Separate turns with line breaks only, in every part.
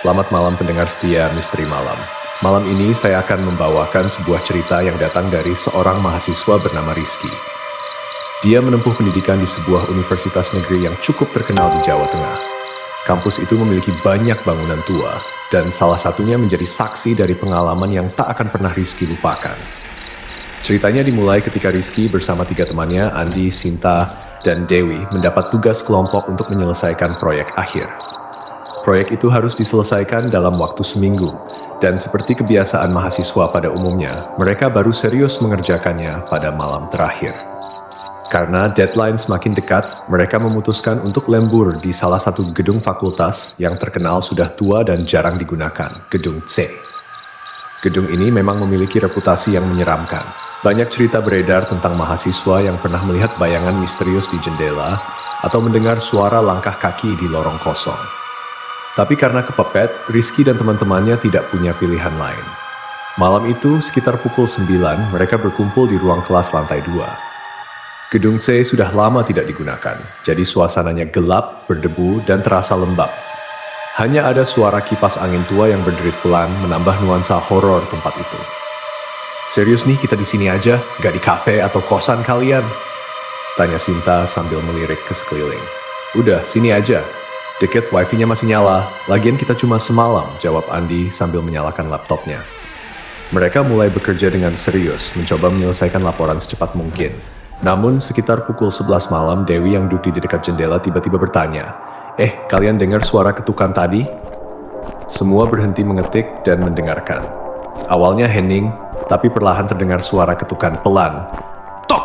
Selamat malam pendengar setia Misteri Malam. Malam ini saya akan membawakan sebuah cerita yang datang dari seorang mahasiswa bernama Rizky. Dia menempuh pendidikan di sebuah universitas negeri yang cukup terkenal di Jawa Tengah. Kampus itu memiliki banyak bangunan tua, dan salah satunya menjadi saksi dari pengalaman yang tak akan pernah Rizky lupakan. Ceritanya dimulai ketika Rizky bersama 3 temannya, Andi, Sinta, dan Dewi, mendapat tugas kelompok untuk menyelesaikan proyek akhir. Proyek itu harus diselesaikan dalam waktu seminggu, dan seperti kebiasaan mahasiswa pada umumnya, mereka baru serius mengerjakannya pada malam terakhir. Karena deadline semakin dekat, mereka memutuskan untuk lembur di salah satu gedung fakultas yang terkenal sudah tua dan jarang digunakan, Gedung C. Gedung ini memang memiliki reputasi yang menyeramkan. Banyak cerita beredar tentang mahasiswa yang pernah melihat bayangan misterius di jendela atau mendengar suara langkah kaki di lorong kosong. Tapi karena kepepet, Rizky dan teman-temannya tidak punya pilihan lain. Malam itu, sekitar pukul 9, mereka berkumpul di ruang kelas lantai 2. Gedung C sudah lama tidak digunakan, jadi suasananya gelap, berdebu, dan terasa lembab. Hanya ada suara kipas angin tua yang berderit pelan menambah nuansa horor tempat itu. "Serius nih kita di sini aja, gak di kafe atau kosan kalian?" tanya Sinta sambil melirik ke sekeliling. "Udah, sini aja. Deket wifi-nya masih nyala, lagian kita cuma semalam," jawab Andi sambil menyalakan laptopnya. Mereka mulai bekerja dengan serius, mencoba menyelesaikan laporan secepat mungkin. Namun sekitar pukul 11 malam, Dewi yang duduk di dekat jendela tiba-tiba bertanya, "Kalian dengar suara ketukan tadi?" Semua berhenti mengetik dan mendengarkan. Awalnya hening, tapi perlahan terdengar suara ketukan pelan. "Tok,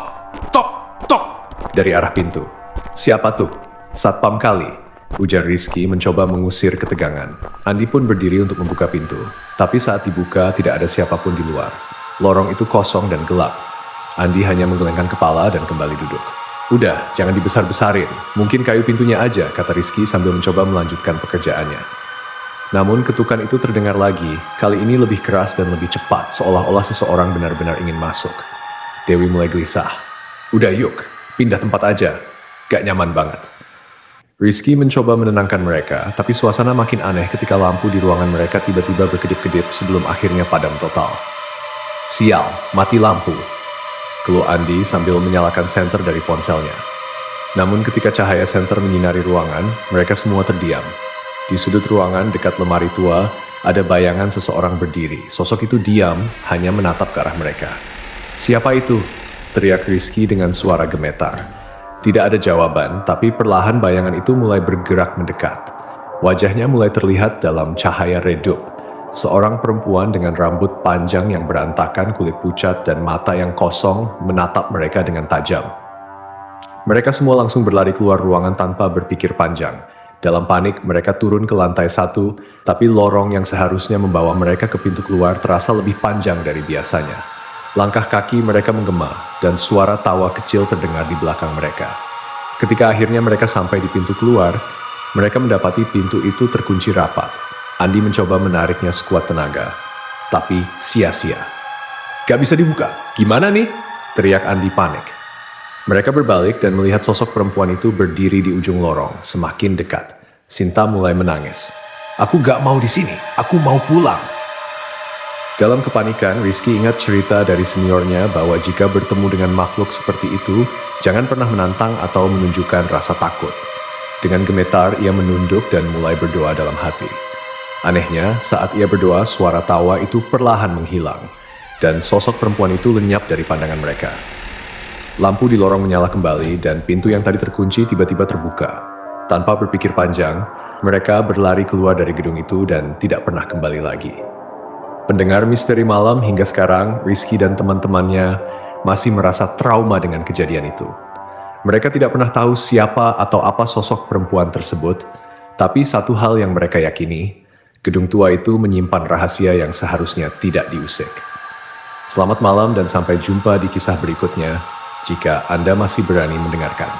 tok, tok!" dari arah pintu. "Siapa tuh?" "Satpam kali," ujar Rizky mencoba mengusir ketegangan. Andi pun berdiri untuk membuka pintu. Tapi saat dibuka, tidak ada siapapun di luar. Lorong itu kosong dan gelap. Andi hanya menggelengkan kepala dan kembali duduk. "Udah, jangan dibesar-besarin. Mungkin kayu pintunya aja," kata Rizky sambil mencoba melanjutkan pekerjaannya. Namun ketukan itu terdengar lagi, kali ini lebih keras dan lebih cepat, seolah-olah seseorang benar-benar ingin masuk. Dewi mulai gelisah. "Udah yuk, pindah tempat aja. Gak nyaman banget." Rizky mencoba menenangkan mereka, tapi suasana makin aneh ketika lampu di ruangan mereka tiba-tiba berkedip-kedip sebelum akhirnya padam total. "Sial, mati lampu," keluh Andi sambil menyalakan senter dari ponselnya. Namun ketika cahaya senter menyinari ruangan, mereka semua terdiam. Di sudut ruangan dekat lemari tua, ada bayangan seseorang berdiri. Sosok itu diam, hanya menatap ke arah mereka. "Siapa itu?" teriak Rizky dengan suara gemetar. Tidak ada jawaban, tapi perlahan bayangan itu mulai bergerak mendekat. Wajahnya mulai terlihat dalam cahaya redup. Seorang perempuan dengan rambut panjang yang berantakan, kulit pucat, dan mata yang kosong menatap mereka dengan tajam. Mereka semua langsung berlari keluar ruangan tanpa berpikir panjang. Dalam panik, mereka turun ke lantai 1, tapi lorong yang seharusnya membawa mereka ke pintu keluar terasa lebih panjang dari biasanya. Langkah kaki mereka menggema, dan suara tawa kecil terdengar di belakang mereka. Ketika akhirnya mereka sampai di pintu keluar, mereka mendapati pintu itu terkunci rapat. Andi mencoba menariknya sekuat tenaga, tapi sia-sia. "Gak bisa dibuka, gimana nih?" teriak Andi panik. Mereka berbalik dan melihat sosok perempuan itu berdiri di ujung lorong, semakin dekat. Sinta mulai menangis. "Aku gak mau di sini, aku mau pulang." Dalam kepanikan, Rizky ingat cerita dari seniornya bahwa jika bertemu dengan makhluk seperti itu, jangan pernah menantang atau menunjukkan rasa takut. Dengan gemetar, ia menunduk dan mulai berdoa dalam hati. Anehnya, saat ia berdoa, suara tawa itu perlahan menghilang, dan sosok perempuan itu lenyap dari pandangan mereka. Lampu di lorong menyala kembali, dan pintu yang tadi terkunci tiba-tiba terbuka. Tanpa berpikir panjang, mereka berlari keluar dari gedung itu dan tidak pernah kembali lagi. Pendengar Misteri Malam, hingga sekarang, Rizky dan teman-temannya masih merasa trauma dengan kejadian itu. Mereka tidak pernah tahu siapa atau apa sosok perempuan tersebut, tapi satu hal yang mereka yakini, gedung tua itu menyimpan rahasia yang seharusnya tidak diusik. Selamat malam dan sampai jumpa di kisah berikutnya, jika Anda masih berani mendengarkan.